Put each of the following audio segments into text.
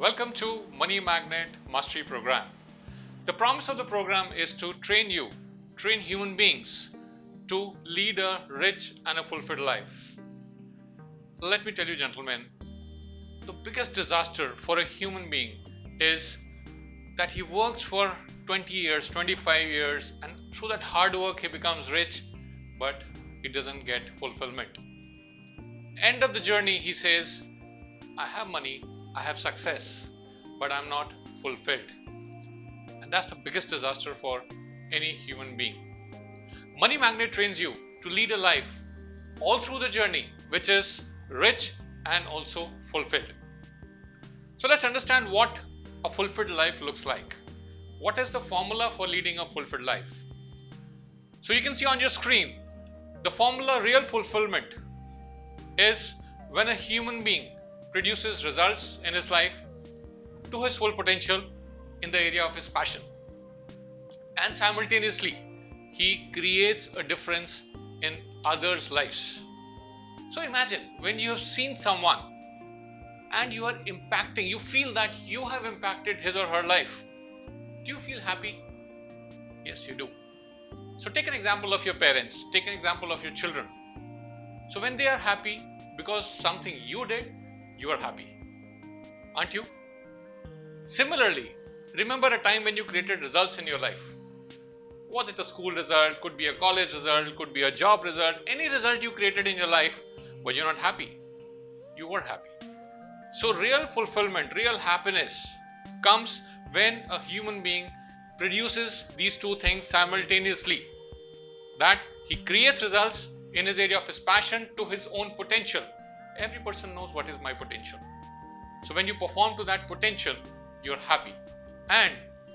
Welcome to Money Magnet Mastery Program. The promise of the program is to train human beings to lead a rich and a fulfilled life. Let me tell you, gentlemen, the biggest disaster for a human being is that he works for 20 years, 25 years, and through that hard work he becomes rich, but he doesn't get fulfillment. End of the journey, he says, I have money, I have success, but I'm not fulfilled. And that's the biggest disaster for any human being. Money Magnet trains you to lead a life all through the journey which is rich and also fulfilled. So let's understand what a fulfilled life looks like. What is the formula for leading a fulfilled life? So you can see on your screen, the formula real fulfillment is when a human being produces results in his life to his full potential in the area of his passion. And simultaneously, he creates a difference in others' lives. So imagine when you have seen someone and you are impacting, you feel that you have impacted his or her life. Do you feel happy? Yes, you do. So take an example of your parents, take an example of your children. So when they are happy because something you did, you are happy, aren't you? Similarly, remember a time when you created results in your life. Was it a school result, could be a college result, could be a job result, any result you created in your life, but you're not happy. You were happy. So real fulfillment, real happiness comes when a human being produces these two things simultaneously. That he creates results in his area of his passion to his own potential. Every person knows what is my potential. So when you perform to that potential, you're happy and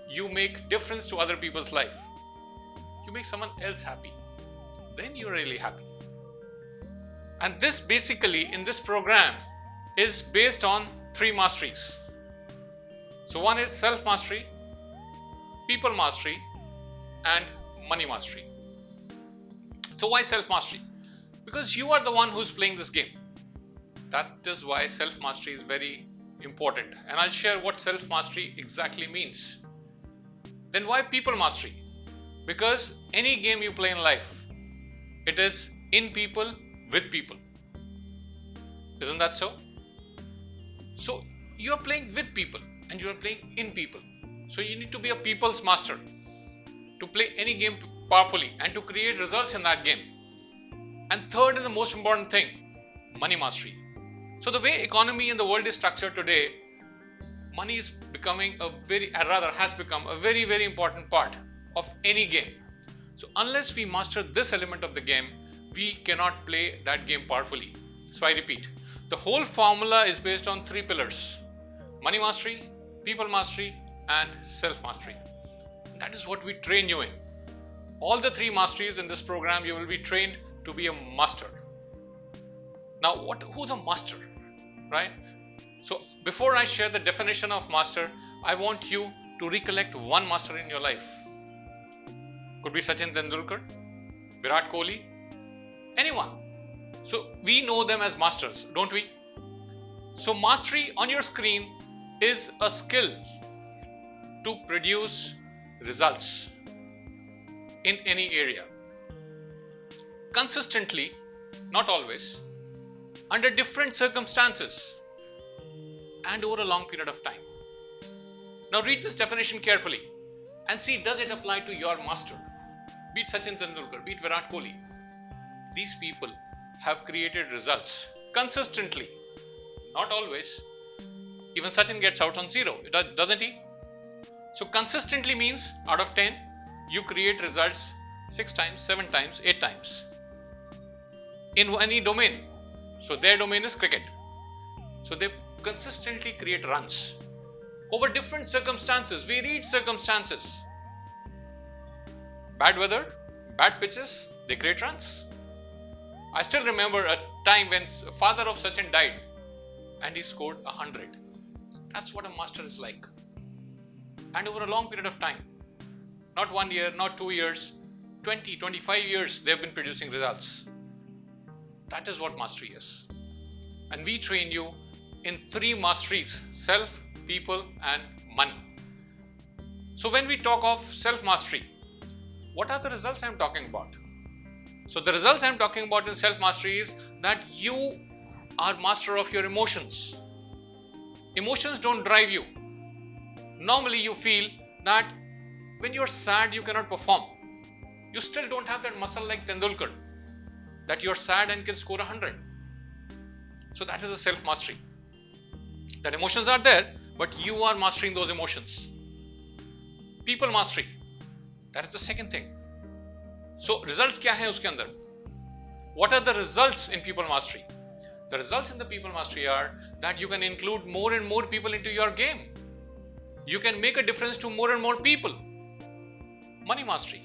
you make difference to other people's life. You make someone else happy. Then you're really happy. And this basically in this program is based on three masteries. So one is self-mastery, people mastery, and money mastery. So why self-mastery? Because you are the one who's playing this game. That is why self-mastery is very important. And I'll share what self-mastery exactly means. Then why people mastery? Because any game you play in life, it is in people, with people. Isn't that so? So you are playing with people and you are playing in people. So you need to be a people's master to play any game powerfully and to create results in that game. And third and the most important thing, money mastery. So the way economy in the world is structured today, money is becoming has become a very, very important part of any game. So unless we master this element of the game, we cannot play that game powerfully. So I repeat, the whole formula is based on three pillars: money mastery, people mastery, and self-mastery. That is what we train you in. All the three masteries in this program, you will be trained to be a master. Now, who's a master, right? So before I share the definition of master, I want you to recollect one master in your life. Could be Sachin Tendulkar, Virat Kohli, anyone. So we know them as masters, don't we? So mastery on your screen is a skill to produce results in any area. Consistently, not always, under different circumstances and over a long period of time. Now read this definition carefully and see, does it apply to your master? Be it Sachin Tendulkar, be it Virat Kohli. These people have created results consistently, not always. Even Sachin gets out on 0, doesn't he? So consistently means out of 10, you create results 6 times, 7 times, 8 times. In any domain. So their domain is cricket. So they consistently create runs. Over different circumstances, varied circumstances. Bad weather, bad pitches, they create runs. I still remember a time when father of Sachin died and he scored 100. That's what a master is like. And over a long period of time, not 1 year, not 2 years, 20, 25 years, they've been producing results. That is what mastery is. And we train you in three masteries: self, people and money. So when we talk of self-mastery, what are the results I'm talking about? So the results I'm talking about in self-mastery is that you are master of your emotions. Emotions don't drive you. Normally you feel that when you're sad you cannot perform. You still don't have that muscle like Tendulkar, that you're sad and can score 100. So that is a self-mastery. That emotions are there, but you are mastering those emotions. People mastery, that is the second thing. So results क्या है उसके अंदर? What are the results in people mastery? The results in the people mastery are that you can include more and more people into your game. You can make a difference to more and more people. Money mastery.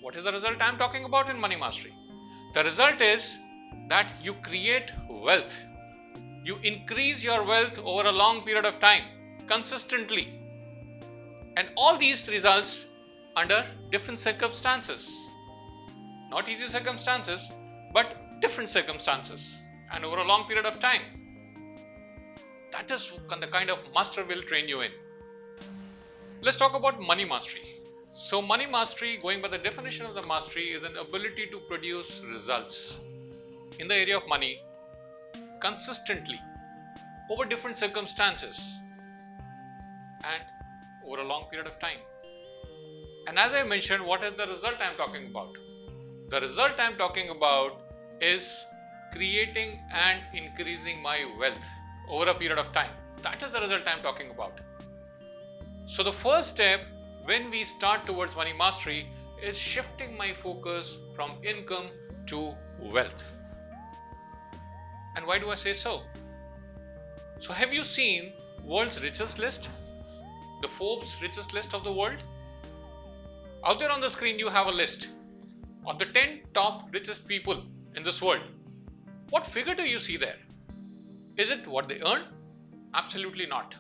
What is the result I am talking about in money mastery? The result is that you create wealth. You increase your wealth over a long period of time, consistently. And all these results under different circumstances. Not easy circumstances, but different circumstances and over a long period of time. That is the kind of master will train you in. Let's talk about money mastery. So money mastery, going by the definition of the mastery, is an ability to produce results in the area of money consistently over different circumstances and over a long period of time. And as I mentioned, what is the result I am talking about? The result I am talking about is creating and increasing my wealth over a period of time. That is the result I am talking about. So the first step when we start towards money mastery is shifting my focus from income to wealth. And why do I say so? So have you seen world's richest list? The Forbes richest list of the world? Out there on the screen you have a list of the 10 top richest people in this world. What figure do you see there? Is it what they earn? Absolutely not.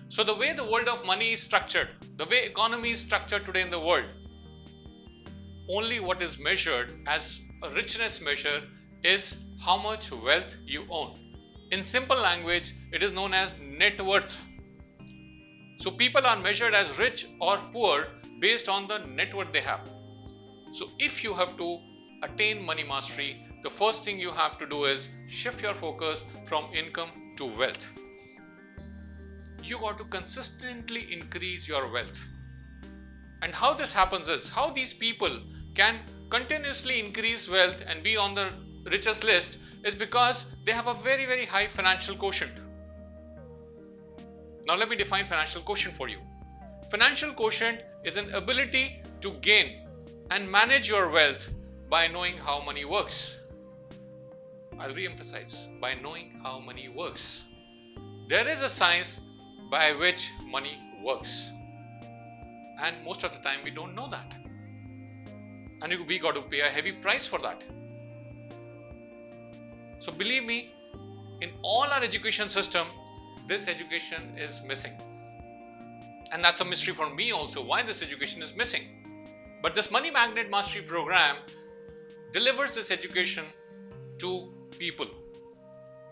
So the way the world of money is structured, the way economy is structured today in the world, only what is measured as a richness measure is how much wealth you own. In simple language, it is known as net worth. So people are measured as rich or poor based on the net worth they have. So if you have to attain money mastery, the first thing you have to do is shift your focus from income to wealth. You got to consistently increase your wealth. And how this happens is, how these people can continuously increase wealth and be on the richest list is because they have a very, very high financial quotient. Now let me define financial quotient for you. Financial quotient is an ability to gain and manage your wealth by knowing how money works. I'll re-emphasize, by knowing how money works. There is a science by which money works. And most of the time we don't know that. And we got to pay a heavy price for that. So believe me, in all our education system, this education is missing. And that's a mystery for me also, why this education is missing. But this Money Magnet Mastery program delivers this education to people.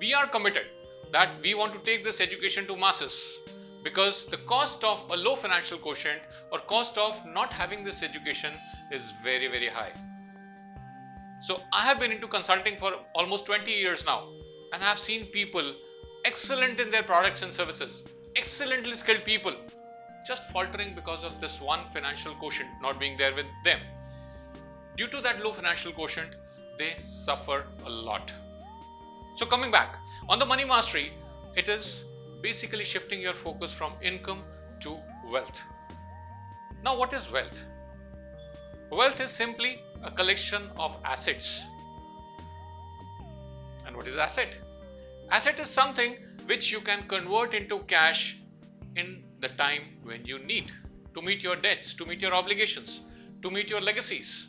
We are committed that we want to take this education to masses because the cost of a low financial quotient or cost of not having this education is very, very high. So I have been into consulting for almost 20 years now, and I have seen people excellent in their products and services, excellently skilled people, just faltering because of this one financial quotient not being there with them. Due to that low financial quotient, they suffer a lot. So coming back, on the money mastery, it is basically shifting your focus from income to wealth. Now what is wealth? Wealth is simply a collection of assets. And what is asset? Asset is something which you can convert into cash in the time when you need to meet your debts, to meet your obligations, to meet your legacies.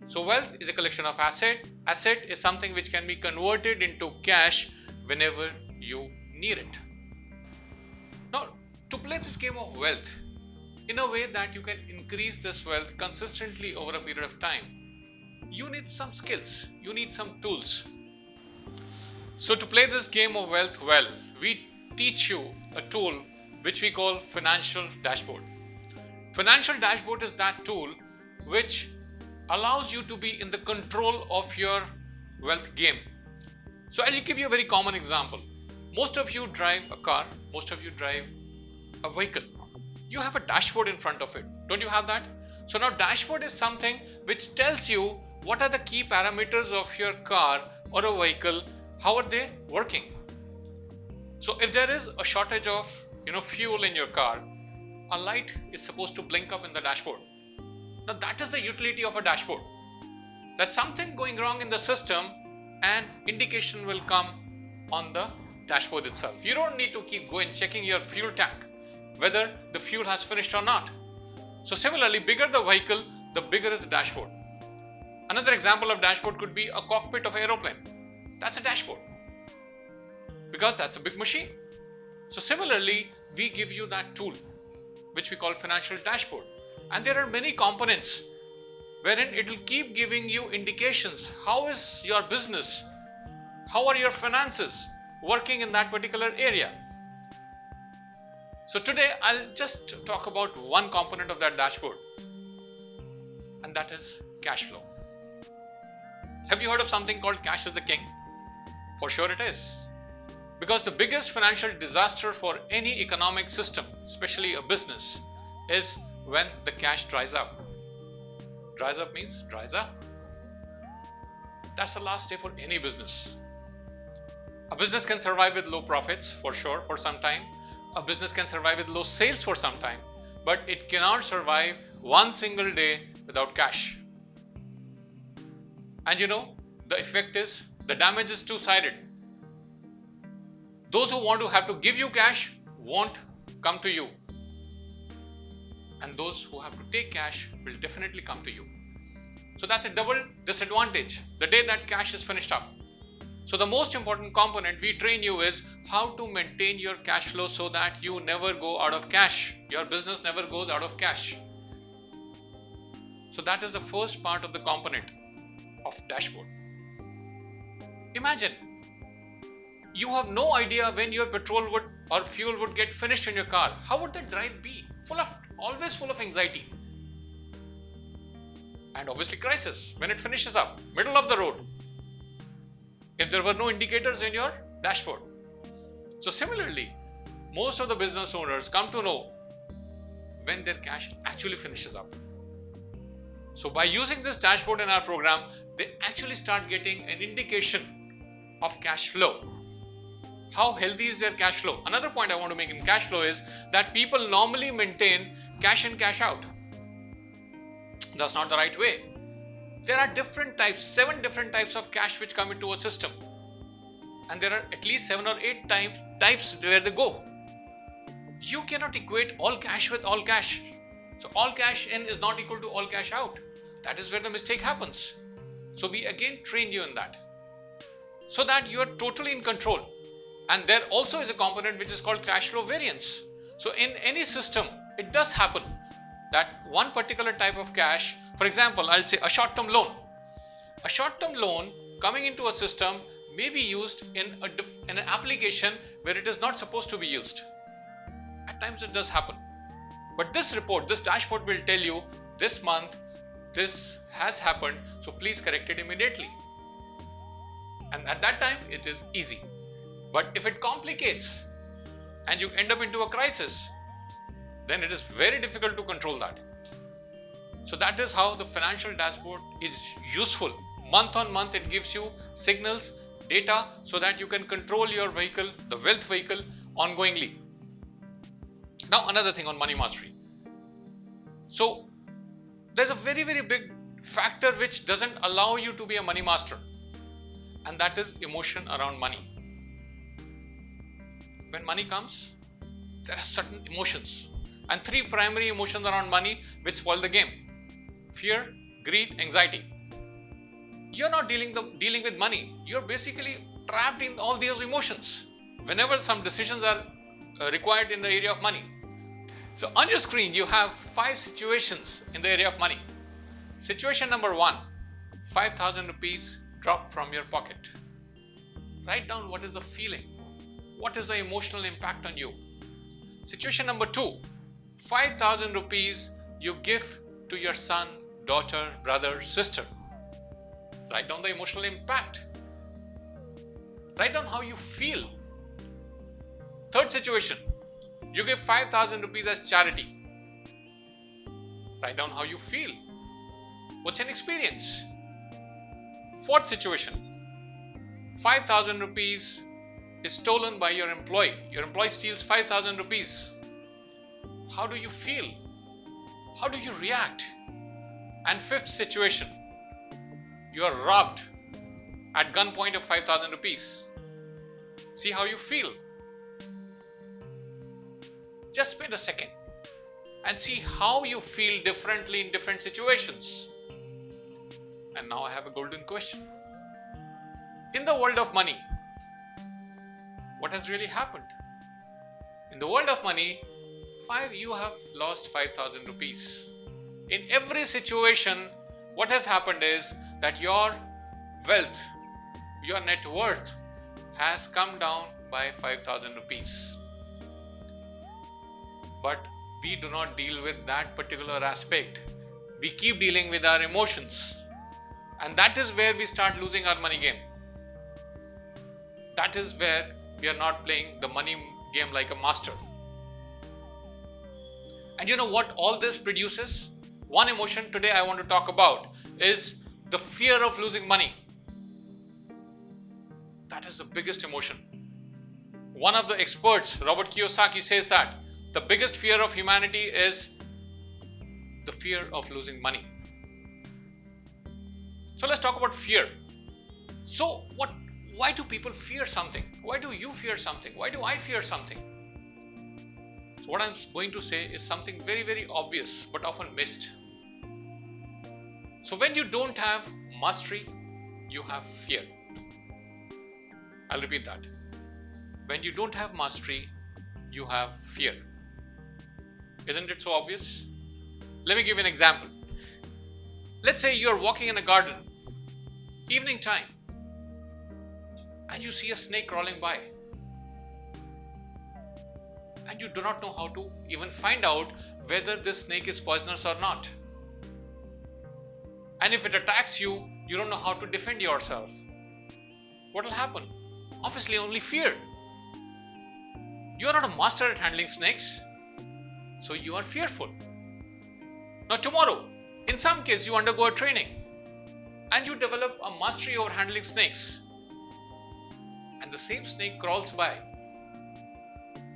So wealth is a collection of asset. Asset is something which can be converted into cash whenever you need it. Now, to play this game of wealth in a way that you can increase this wealth consistently over a period of time, you need some skills, you need some tools. So to play this game of wealth well, we teach you a tool which we call Financial Dashboard. Financial Dashboard is that tool which allows you to be in the control of your wealth game. So I'll give you a very common example. Most of you drive a car, most of you drive a vehicle. You have a dashboard in front of it. Don't you have that? So now dashboard is something which tells you what are the key parameters of your car or a vehicle, how are they working. So if there is a shortage of fuel in your car, a light is supposed to blink up in the dashboard. Now that is the utility of a dashboard. That's something going wrong in the system and indication will come on the dashboard itself. You don't need to keep going checking your fuel tank, whether the fuel has finished or not. So similarly, bigger the vehicle, the bigger is the dashboard. Another example of dashboard could be a cockpit of an aeroplane. That's a dashboard because that's a big machine. So similarly, we give you that tool which we call Financial Dashboard. And there are many components wherein it will keep giving you indications. How is your business? How are your finances working in that particular area? So today I'll just talk about one component of that dashboard, and that is cash flow. Have you heard of something called cash is the king? For sure it is. Because the biggest financial disaster for any economic system, especially a business, is when the cash dries up. Dries up means dries up. That's the last day for any business. A business can survive with low profits for sure for some time. A business can survive with low sales for some time, but it cannot survive one single day without cash. And the effect is, the damage is two-sided. Those who want to have to give you cash won't come to you. And those who have to take cash will definitely come to you. So that's a double disadvantage the day that cash is finished up. So the most important component we train you is how to maintain your cash flow so that you never go out of cash. Your business never goes out of cash. So that is the first part of the component of dashboard. Imagine you have no idea when your petrol or fuel would get finished in your car. How would that drive be? Always full of anxiety. And obviously crisis when it finishes up, middle of the road, if there were no indicators in your dashboard. So similarly, most of the business owners come to know when their cash actually finishes up. So by using this dashboard in our program, they actually start getting an indication of cash flow. How healthy is their cash flow? Another point I want to make in cash flow is that people normally maintain cash in, cash out. That's not the right way. There are different types, 7 different types of cash which come into a system. And there are at least 7 or 8 types where they go. You cannot equate all cash with all cash. So all cash in is not equal to all cash out. That is where the mistake happens. So we again train you in that, so that you are totally in control. And there also is a component which is called cash flow variance. So in any system, it does happen that one particular type of cash, for example, I'll say a short-term loan. A short-term loan coming into a system may be used in an application where it is not supposed to be used. At times it does happen. But this report, this dashboard will tell you this month this has happened, so please correct it immediately. And at that time it is easy. But if it complicates and you end up into a crisis, then it is very difficult to control that. So that is how the financial dashboard is useful. Month on month it gives you signals, data, so that you can control your vehicle, the wealth vehicle, ongoingly. Now another thing on money mastery. So there's a very, very big factor which doesn't allow you to be a money master, and that is emotion around money. When money comes, there are certain emotions, and 3 primary emotions around money which spoil the game: fear, greed, anxiety. You're not dealing with money. You're basically trapped in all these emotions whenever some decisions are required in the area of money. So on your screen, you have 5 situations in the area of money. Situation number 1, 5,000 rupees drop from your pocket. Write down what is the feeling, what is the emotional impact on you. Situation number 2, 5,000 rupees you give to your son, daughter, brother, sister. Write down the emotional impact. Write down how you feel. Third situation, you give 5,000 rupees as charity. Write down how you feel. What's an experience? Fourth situation, 5,000 rupees is stolen by your employee. Your employee steals 5,000 rupees. How do you feel? How do you react? And fifth situation, you are robbed at gunpoint of 5,000 rupees. See how you feel. Just spend a second and see how you feel differently in different situations. And now I have a golden question. In the world of money, what has really happened? In the world of money, you have lost 5,000 rupees. In every situation, what has happened is that your wealth, your net worth has come down by 5,000 rupees. But we do not deal with that particular aspect. We keep dealing with our emotions. And that is where we start losing our money game. That is where we are not playing the money game like a master. And you know what all this produces? One emotion today I want to talk about is the fear of losing money. That is the biggest emotion. One of the experts, Robert Kiyosaki, says that the biggest fear of humanity is the fear of losing money. So let's talk about fear. So why do people fear something? Why do you fear something? Why do I fear something? So what I'm going to say is something very, very obvious but often missed. So when you don't have mastery, you have fear. I'll repeat that. When you don't have mastery, you have fear. Isn't it so obvious? Let me give you an example. Let's say you're walking in a garden, evening time, and you see a snake crawling by. And you do not know how to even find out whether this snake is poisonous or not. And if it attacks you, you don't know how to defend yourself. What will happen? Obviously, only fear. You are not a master at handling snakes, so you are fearful. Now tomorrow, in some case, you undergo a training and you develop a mastery over handling snakes, and the same snake crawls by.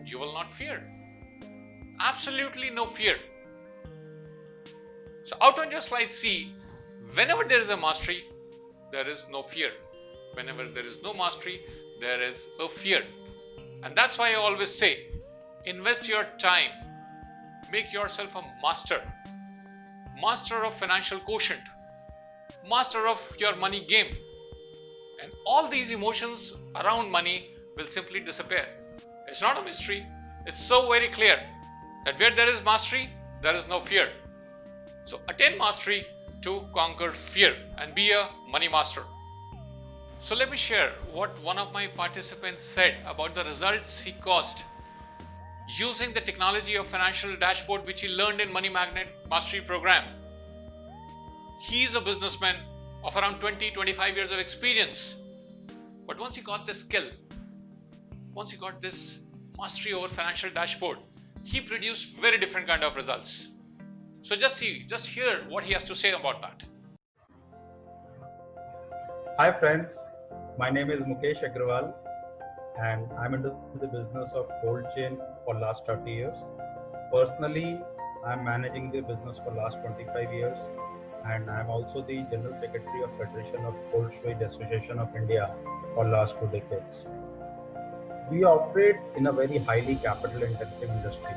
You will not fear. Absolutely no fear. So out on your slide C, whenever there is a mastery, there is no fear. Whenever there is no mastery, there is a fear. And that's why I always say, invest your time. Make yourself a master. Master of financial quotient. Master of your money game. And all these emotions around money will simply disappear. It's not a mystery. It's so very clear that where there is mastery, there is no fear. So attain mastery to conquer fear and be a money master. So let me share what one of my participants said about the results he caused using the technology of financial dashboard which he learned in Money Magnet Mastery Program. He is a businessman of around 20-25 years of experience. But once he got this skill, once he got this mastery over financial dashboard, he produced very different kind of results. So just hear what he has to say about that. Hi friends, my name is Mukesh Agrawal and I'm into the business of cold chain for last 30 years. Personally, I'm managing the business for last 25 years and I'm also the General Secretary of Federation of Cold Storage Association of India for last 2 decades. We operate in a very highly capital intensive industry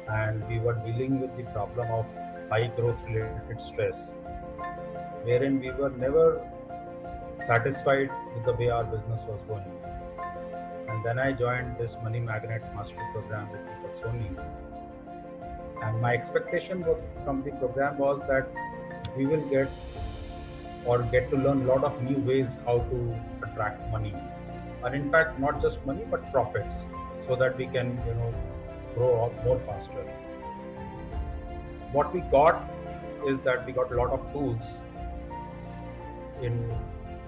and we were dealing with the problem of high growth related stress, wherein we were never satisfied with the way our business was going. And then I joined this Money Magnet Mastery Program with Deepak Soni. And my expectation from the program was that we will get to learn a lot of new ways how to attract money. And in fact, not just money, but profits, so that we can, grow up more faster. What we got is that we got a lot of tools in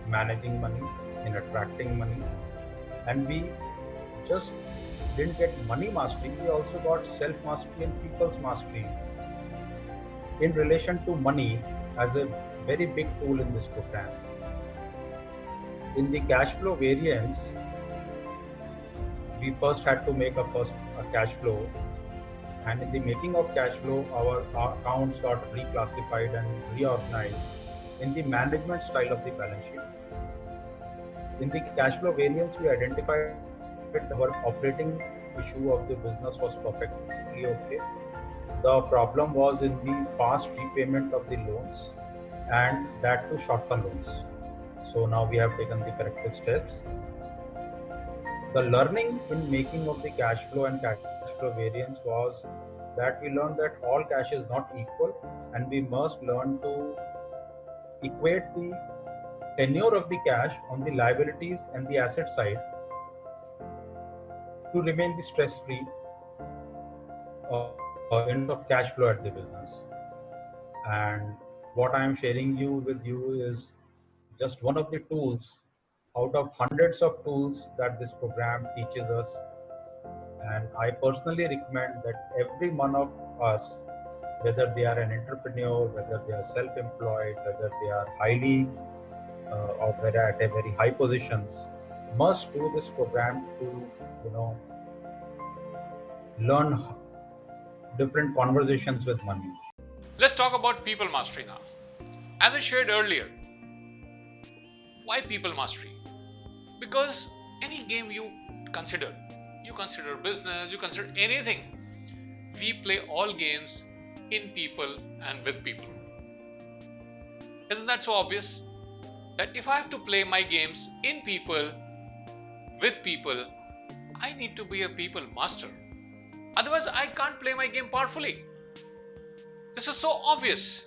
managing money, in attracting money, and we just didn't get money mastery, we also got self mastery and people's mastery in relation to money as a very big tool in this program. In the cash flow variance, we first had to make a cash flow, and in the making of cash flow, our accounts got reclassified and reorganized in the management style of the balance sheet. In the cash flow variance, we identified that our operating issue of the business was perfectly okay. The problem was in the fast repayment of the loans, and that too short-term loans. So now we have taken the corrective steps. The learning in making of the cash flow and cash flow variance was that we learned that all cash is not equal, and we must learn to equate the tenure of the cash on the liabilities and the asset side to remain the stress-free end of cash flow at the business. And what I am sharing with you is just one of the tools out of hundreds of tools that this program teaches us. And I personally recommend that every one of us, whether they are an entrepreneur, whether they are self-employed, whether they are highly or whether at a very high positions, must do this program to learn different conversations with money. Let's talk about people mastery now. As I shared earlier, why people mastery? Because any game you consider business, you consider anything, we play all games in people and with people. Isn't that so obvious? That if I have to play my games in people, with people, I need to be a people master. Otherwise, I can't play my game powerfully. This is so obvious.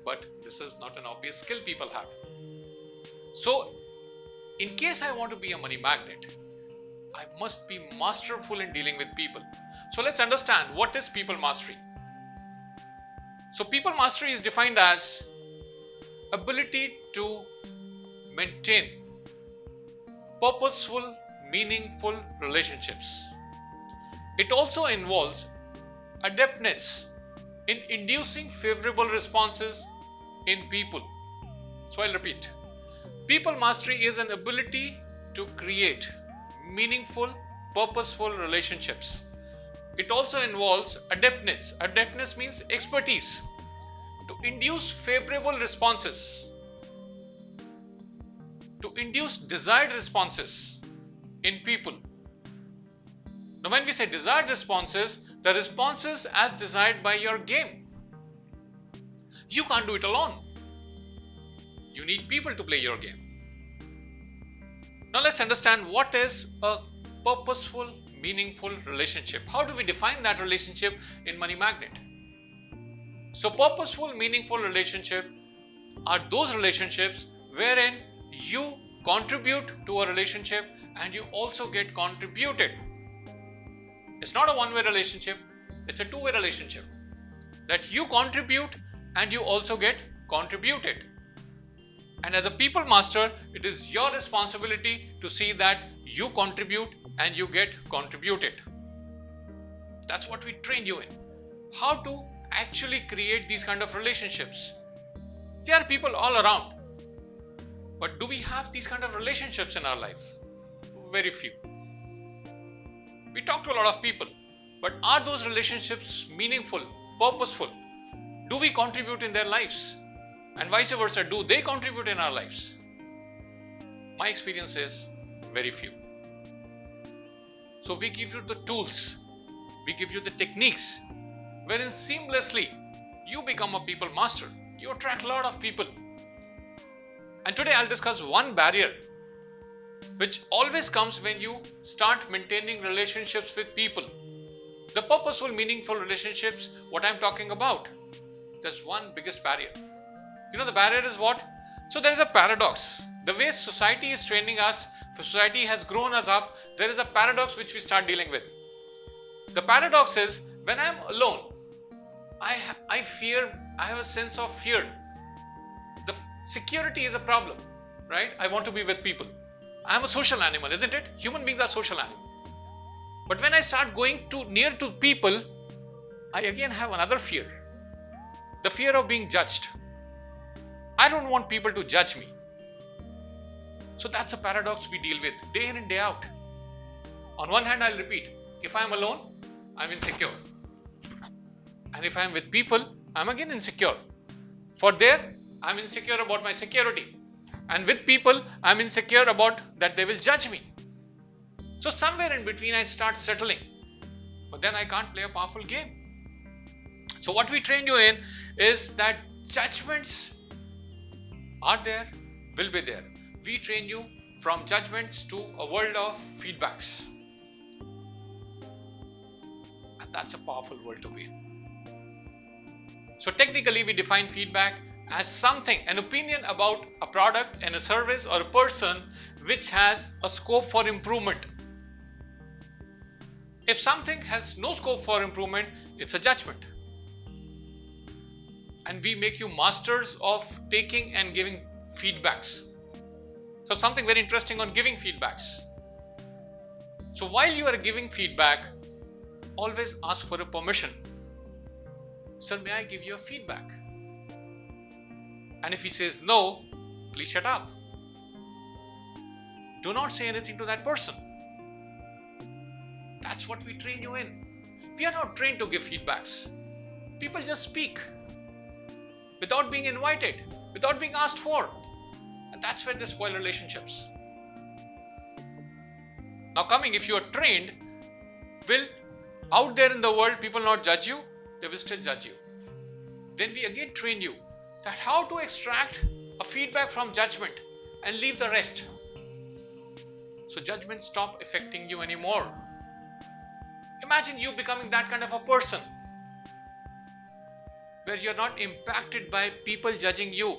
But this is not an obvious skill people have. So, in case I want to be a money magnet, I must be masterful in dealing with people. So let's understand what is people mastery. So people mastery is defined as ability to maintain purposeful, meaningful relationships. It also involves adeptness in inducing favorable responses in people. So I'll repeat. People mastery is an ability to create meaningful, purposeful relationships. It also involves adeptness. Adeptness means expertise to induce favorable responses, to induce desired responses in people. Now, when we say desired responses, the responses as desired by your game. You can't do it alone. You need people to play your game. Now let's understand what is a purposeful, meaningful relationship. How do we define that relationship in Money Magnet? So purposeful, meaningful relationship are those relationships wherein you contribute to a relationship and you also get contributed. It's not a one-way relationship, it's a two-way relationship. That you contribute and you also get contributed. And as a people master, it is your responsibility to see that you contribute and you get contributed. That's what we trained you in. How to actually create these kind of relationships. There are people all around. But do we have these kind of relationships in our life? Very few. We talk to a lot of people, but are those relationships meaningful, purposeful? Do we contribute in their lives? And vice versa, do they contribute in our lives? My experience is very few. So we give you the tools, we give you the techniques, wherein seamlessly you become a people master. You attract a lot of people. And today I'll discuss one barrier which always comes when you start maintaining relationships with people. The purposeful, meaningful relationships, what I'm talking about. There's one biggest barrier. You know the barrier is what? So there is a paradox. The way society is training us, society has grown us up, there is a paradox which we start dealing with. The paradox is when I'm alone, I have a sense of fear. The security is a problem, right? I want to be with people. I'm a social animal, isn't it? Human beings are social animals. But when I start going too near to people, I again have another fear. The fear of being judged. I don't want people to judge me. So that's a paradox we deal with day in and day out. On one hand, I'll repeat, if I'm alone, I'm insecure. And if I'm with people, I'm again insecure. For there, I'm insecure about my security. And with people, I'm insecure about that they will judge me. So somewhere in between, I start settling. But then I can't play a powerful game. So what we train you in is that judgments are there, will be there. We train you from judgments to a world of feedbacks. And that's a powerful world to be in. So technically, we define feedback as something, an opinion about a product and a service or a person which has a scope for improvement. If something has no scope for improvement, it's a judgment. And we make you masters of taking and giving feedbacks. So something very interesting on giving feedbacks. So while you are giving feedback, always ask for a permission. Sir, may I give you a feedback? And if he says no, please shut up. Do not say anything to that person. That's what we train you in. We are not trained to give feedbacks. People just speak without being invited, without being asked for. And that's where they spoil relationships. Now coming, if you are trained, will out there in the world people not judge you? They will still judge you. Then we again train you that how to extract a feedback from judgment and leave the rest. So judgments stop affecting you anymore. Imagine you becoming that kind of a person where you're not impacted by people judging you.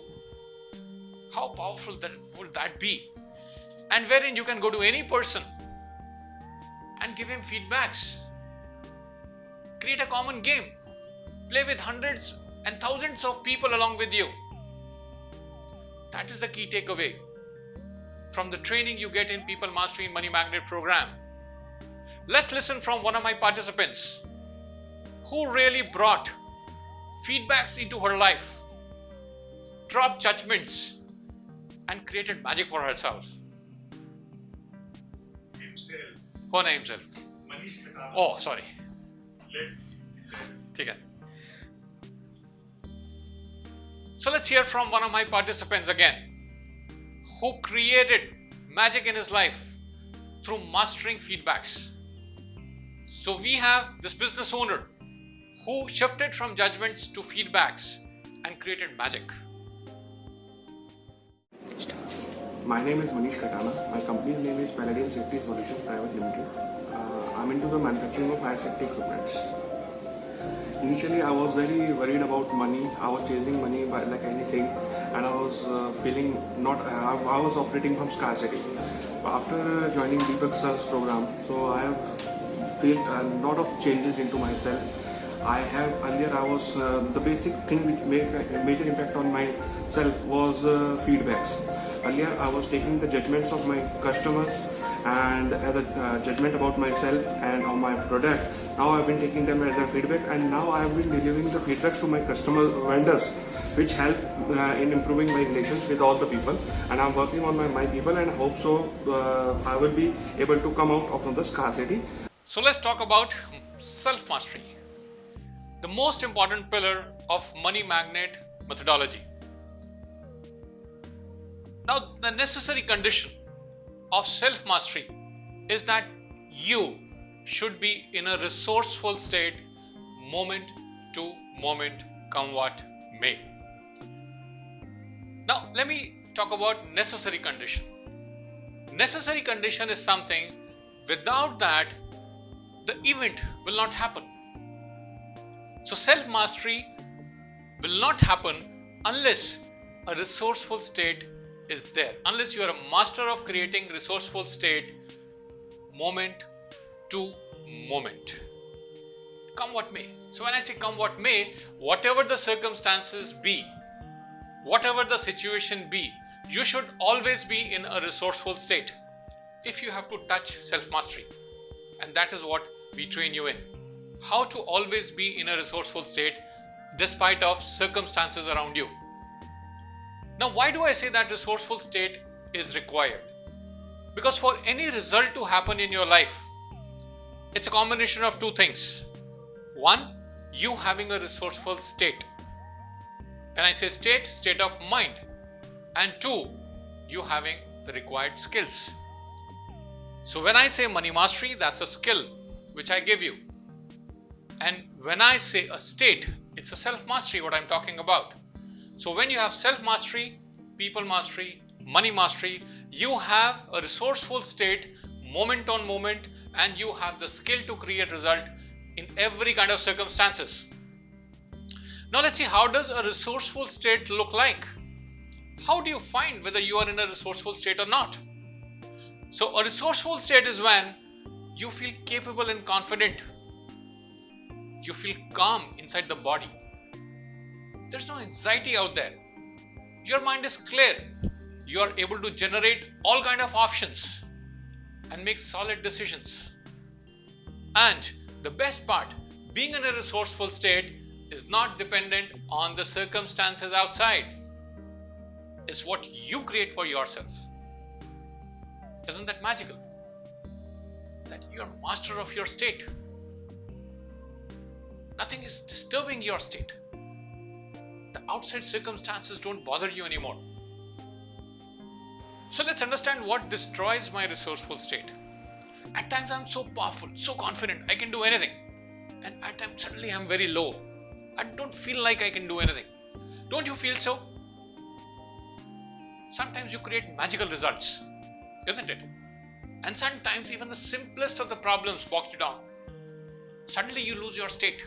How powerful would that be? And wherein you can go to any person and give him feedbacks. Create a common game. Play with hundreds and thousands of people along with you. That is the key takeaway from the training you get in People Mastery in Money Magnet program. Let's listen from one of my participants who really brought feedbacks into her life, dropped judgments, and created magic for herself. Himself. कौन है himself? Manish Katana. Oh, sorry. Let's. ठीक है. So let's hear from one of my participants again, who created magic in his life through mastering feedbacks. So we have this business owner who shifted from judgments to feedbacks and created magic. My name is Manish Katana. My company's name is Paladin Safety Solutions Private Limited. I'm into the manufacturing of fire safety equipment. Initially, I was very worried about money. I was chasing money like anything, and I was feeling not. I was operating from scarcity. After joining Deepak Sir's program, so I have felt a lot of changes into myself. Earlier I was the basic thing which made a major impact on myself was feedbacks. Earlier I was taking the judgments of my customers and as a judgment about myself and on my product. Now I've been taking them as a feedback, and now I've been delivering the feedbacks to my customer vendors, which help in improving my relations with all the people. And I'm working on my people, and I hope so I will be able to come out of the scarcity. So let's talk about self-mastery, the most important pillar of money magnet methodology. Now, the necessary condition of self-mastery is that you should be in a resourceful state moment to moment, come what may. Now, let me talk about necessary condition. Necessary condition is something without that the event will not happen. So self-mastery will not happen unless a resourceful state is there, unless you are a master of creating resourceful state moment to moment. come what may. So when I say come what may, whatever the circumstances be, whatever the situation be, you should always be in a resourceful state if you have to touch self-mastery. And that is what we train you in. How to always be in a resourceful state despite of circumstances around you. Now, why do I say that resourceful state is required? Because for any result to happen in your life, it's a combination of two things. One, you having a resourceful state. When I say state, state of mind. And two, you having the required skills. So when I say money mastery, that's a skill which I give you. And when I say a state, it's a self-mastery what I'm talking about. So when you have self-mastery, people mastery, money mastery, you have a resourceful state, moment on moment, and you have the skill to create result in every kind of circumstances. Now let's see, how does a resourceful state look like? How do you find whether you are in a resourceful state or not? So a resourceful state is when you feel capable and confident. You feel calm inside the body. There's no anxiety out there. Your mind is clear. You are able to generate all kind of options and make solid decisions. And the best part, being in a resourceful state is not dependent on the circumstances outside. It's what you create for yourself. Isn't that magical? That you're master of your state. Nothing is disturbing your state. The outside circumstances don't bother you anymore. So let's understand what destroys my resourceful state. At times I'm so powerful, so confident, I can do anything. And at times suddenly I'm very low. I don't feel like I can do anything. Don't you feel so? Sometimes you create magical results, isn't it? And sometimes even the simplest of the problems bogs you down. Suddenly you lose your state.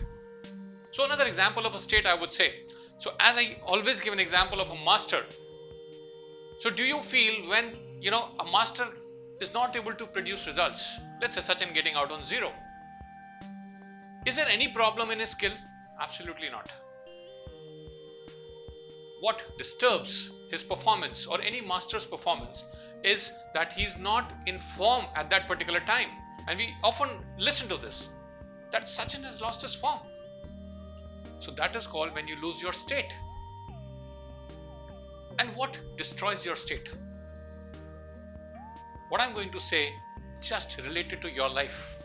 So another example of a state I would say. So as I always give an example of a master. So do you feel when, a master is not able to produce results? Let's say Sachin getting out on 0. Is there any problem in his skill? Absolutely not. What disturbs his performance or any master's performance is that he's not in form at that particular time. And we often listen to this, that Sachin has lost his form. So that is called when you lose your state. And what destroys your state? What I'm going to say just related to your life.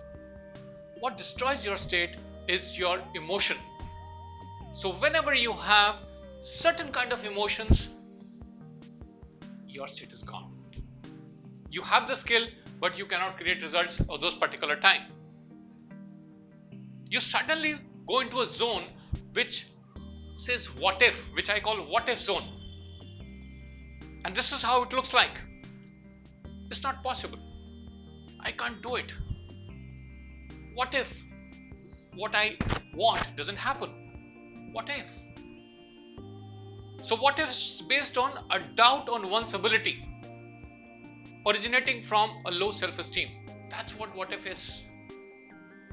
What destroys your state is your emotion. So whenever you have certain kind of emotions, your state is gone. You have the skill, but you cannot create results of those particular time. You suddenly go into a zone which says what if, which I call what if zone. And this is how it looks like. It's not possible. I can't do it. What if what I want doesn't happen? What if? So what if is based on a doubt on one's ability, originating from a low self-esteem. That's what if is.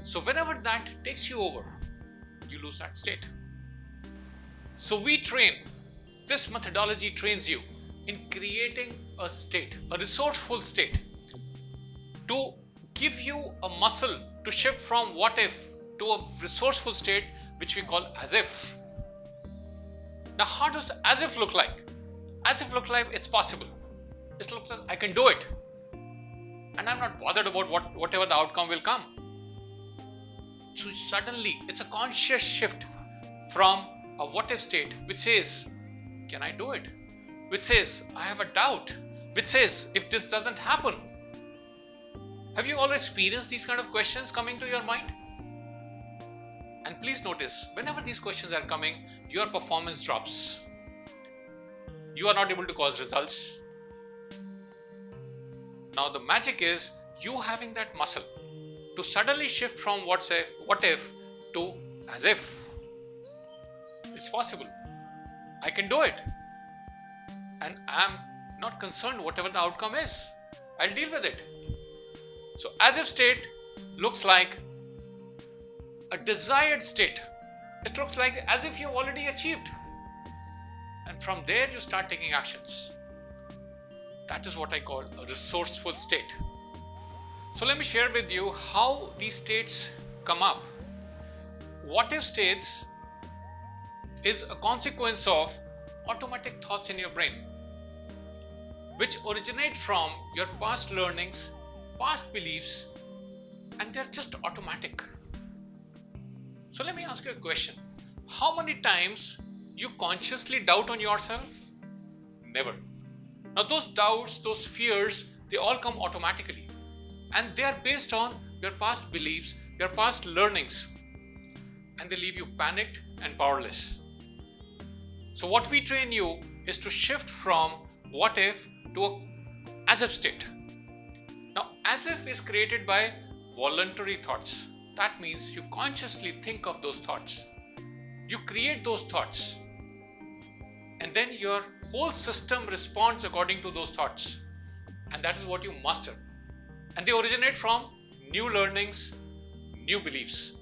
So whenever that takes you over, you lose that state. So we train, this methodology trains you in creating a state, a resourceful state, to give you a muscle to shift from what if to a resourceful state which we call as if. Now how does as if look like? As if look like it's possible. It looks like I can do it. And I'm not bothered about whatever the outcome will come. So suddenly it's a conscious shift from a what if state which says, can I do it? Which says, I have a doubt. Which says, if this doesn't happen. Have you all experienced these kind of questions coming to your mind? And please notice, whenever these questions are coming, your performance drops. You are not able to cause results. Now the magic is you having that muscle to suddenly shift from what if to as if. It's possible. I can do it. And I'm not concerned whatever the outcome is. I'll deal with it. So as if state looks like a desired state. It looks like as if you've already achieved. And from there you start taking actions. That is what I call a resourceful state. So let me share with you how these states come up. What if states is a consequence of automatic thoughts in your brain, which originate from your past learnings, past beliefs, and they're just automatic. So let me ask you a question. How many times you consciously doubt on yourself? Never. Now those doubts, those fears, they all come automatically, and they are based on your past beliefs, your past learnings, and they leave you panicked and powerless. So what we train you is to shift from what if to a as if state. Now as if is created by voluntary thoughts. That means you consciously think of those thoughts. You create those thoughts. And then your whole system responds according to those thoughts. And that is what you master. And they originate from new learnings, new beliefs.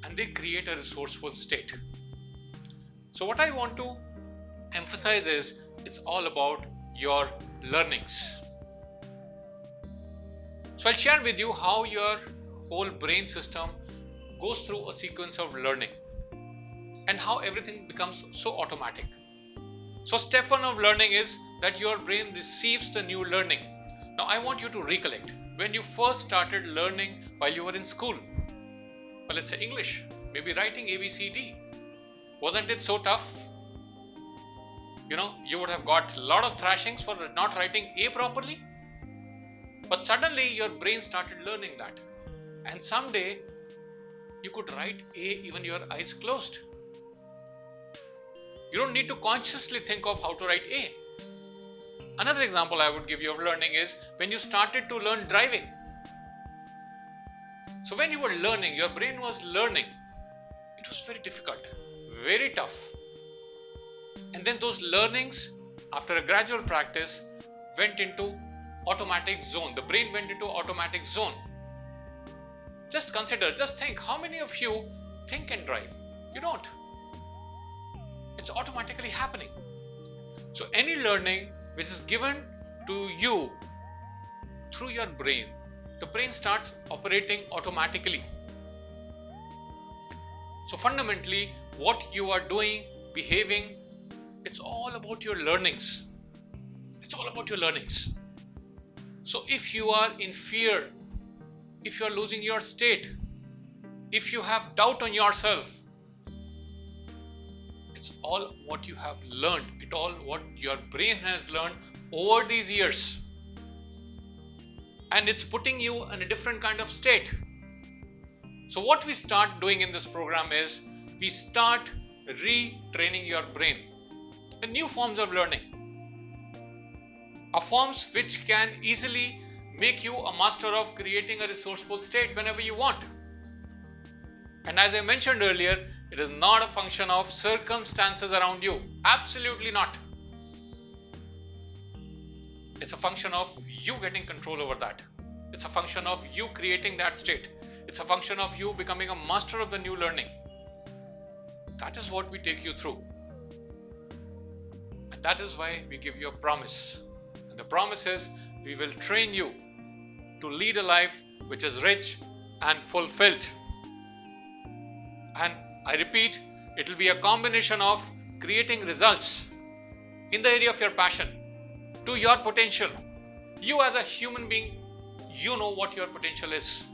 And they create a resourceful state. So what I want to emphasize is it's all about your learnings. So I'll share with you how your whole brain system goes through a sequence of learning and how everything becomes so automatic. So step one of learning is that your brain receives the new learning. Now I want you to recollect when you first started learning while you were in school. Well, let's say English, maybe writing ABCD. Wasn't it so tough? You would have got a lot of thrashings for not writing A properly. But suddenly your brain started learning that. And someday you could write A even your eyes closed. You don't need to consciously think of how to write A. Another example I would give you of learning is when you started to learn driving. So when you were learning, your brain was learning. It was very difficult, very tough. And then those learnings, after a gradual practice, went into automatic zone. The brain went into automatic zone. Just consider, just think, how many of you think and drive? You don't. It's automatically happening. So any learning which is given to you through your brain, the brain starts operating automatically. So fundamentally, what you are doing, behaving, it's all about your learnings. It's all about your learnings. So if you are in fear, if you are losing your state, if you have doubt on yourself, it's all what you have learned. It's all what your brain has learned over these years. And it's putting you in a different kind of state. So what we start doing in this program is we start retraining your brain in new forms of learning. Forms which can easily make you a master of creating a resourceful state whenever you want. And as I mentioned earlier, it is not a function of circumstances around you. Absolutely not. It's a function of you getting control over that. It's a function of you creating that state. It's a function of you becoming a master of the new learning. That is what we take you through. And that is why we give you a promise. And the promise is we will train you to lead a life which is rich and fulfilled. And I repeat, it will be a combination of creating results in the area of your passion, to your potential. You as a human being, you know what your potential is.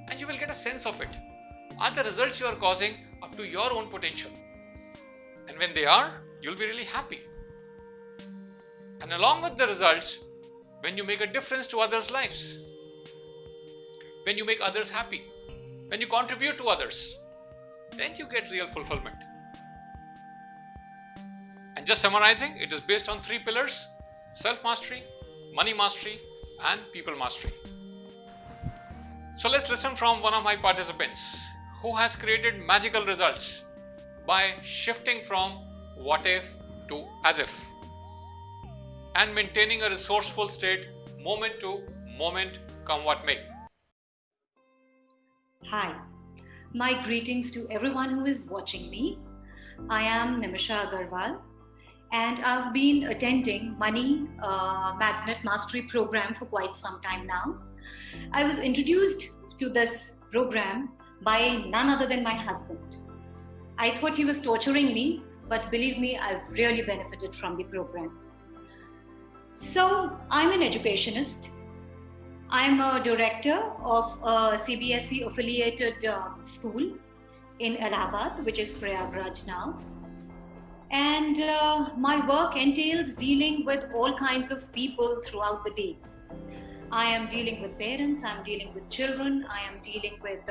And you will get a sense of it. Are the results you are causing up to your own potential? And when they are, you'll be really happy. And along with the results, when you make a difference to others' lives, when you make others happy, when you contribute to others, then you get real fulfillment. And just summarizing, it is based on 3 pillars: self-mastery, money mastery, and people mastery. So let's listen from one of my participants who has created magical results by shifting from what if to as if and maintaining a resourceful state moment to moment, come what may. Hi, My greetings to everyone who is watching me. I am Nimisha Agarwal, and I've been attending Money Magnet Mastery Program for quite some time now. I was introduced to this program by none other than my husband. I thought he was torturing me, but believe me, I've really benefited from the program. So, I'm an educationist. I'm a director of a CBSE affiliated school in Allahabad, which is Prayagraj now. And my work entails dealing with all kinds of people throughout the day. I am dealing with parents, I'm dealing with children, I am dealing with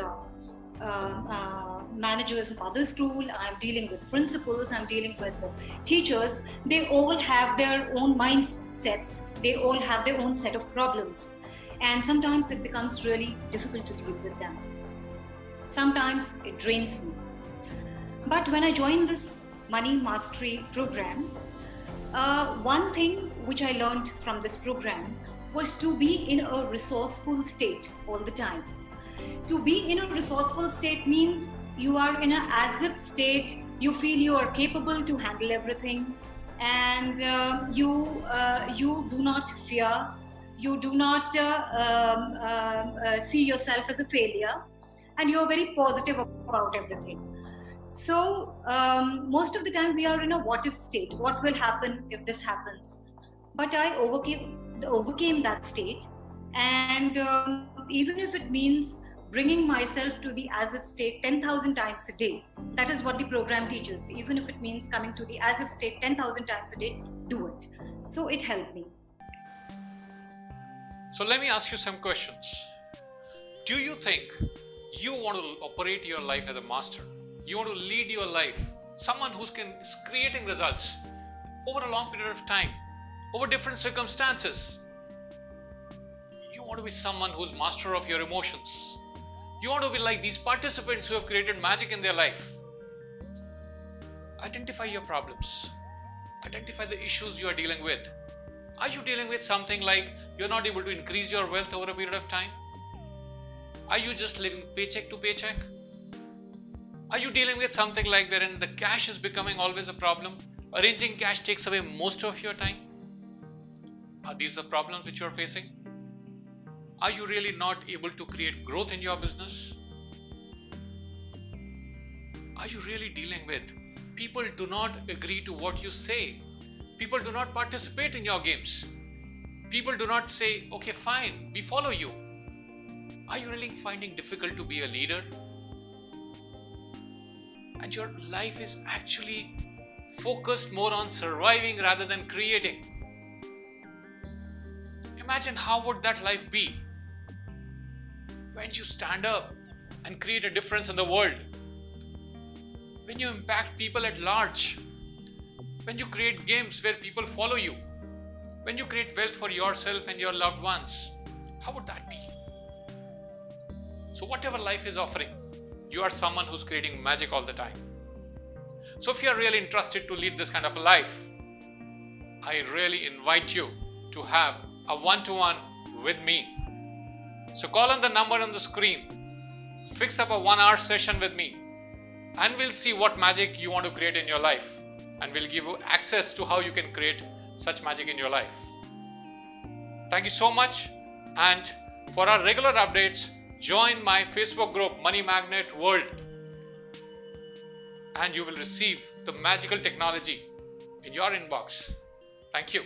managers of other school, I'm dealing with principals, I'm dealing with teachers. They all have their own mindsets, they all have their own set of problems. And sometimes it becomes really difficult to deal with them. Sometimes it drains me. But when I joined this Money Mastery program, one thing which I learned from this program was to be in a resourceful state all the time. To be in a resourceful state means you are in an as-if state, you feel you are capable to handle everything, and you do not fear, you do not see yourself as a failure, and you're very positive about everything. So most of the time we are in a what-if state. What will happen if this happens? But I overcame that state, and even if it means bringing myself to the as-if state 10,000 times a day, that is what the program teaches. Even if it means coming to the as-if state 10,000 times a day, do it. So it helped me. So let me ask you some questions. Do you think you want to operate your life as a master? You want to lead your life, someone who is creating results over a long period of time, over different circumstances? You want to be someone who's master of your emotions. You want to be like these participants who have created magic in their life. Identify your problems. Identify the issues you are dealing with. Are you dealing with something like you're not able to increase your wealth over a period of time? Are you just living paycheck to paycheck? Are you dealing with something like wherein the cash is becoming always a problem? Arranging cash takes away most of your time? Are these the problems which you're facing? Are you really not able to create growth in your business? Are you really dealing with people do not agree to what you say? People do not participate in your games. People do not say, okay, fine, we follow you. Are you really finding difficult to be a leader? And your life is actually focused more on surviving rather than creating. Imagine how would that life be when you stand up and create a difference in the world, when you impact people at large, when you create games where people follow you, when you create wealth for yourself and your loved ones. How would that be? So whatever life is offering, you are someone who's creating magic all the time. So if you are really interested to lead this kind of a life, I really invite you to have a one-to-one with me. So call on the number on the screen, fix up a 1-hour session with me, and we'll see what magic you want to create in your life, and we'll give you access to how you can create such magic in your life. Thank you so much, and for our regular updates, join my Facebook group Money Magnet World, and you will receive the magical technology in your inbox. Thank you.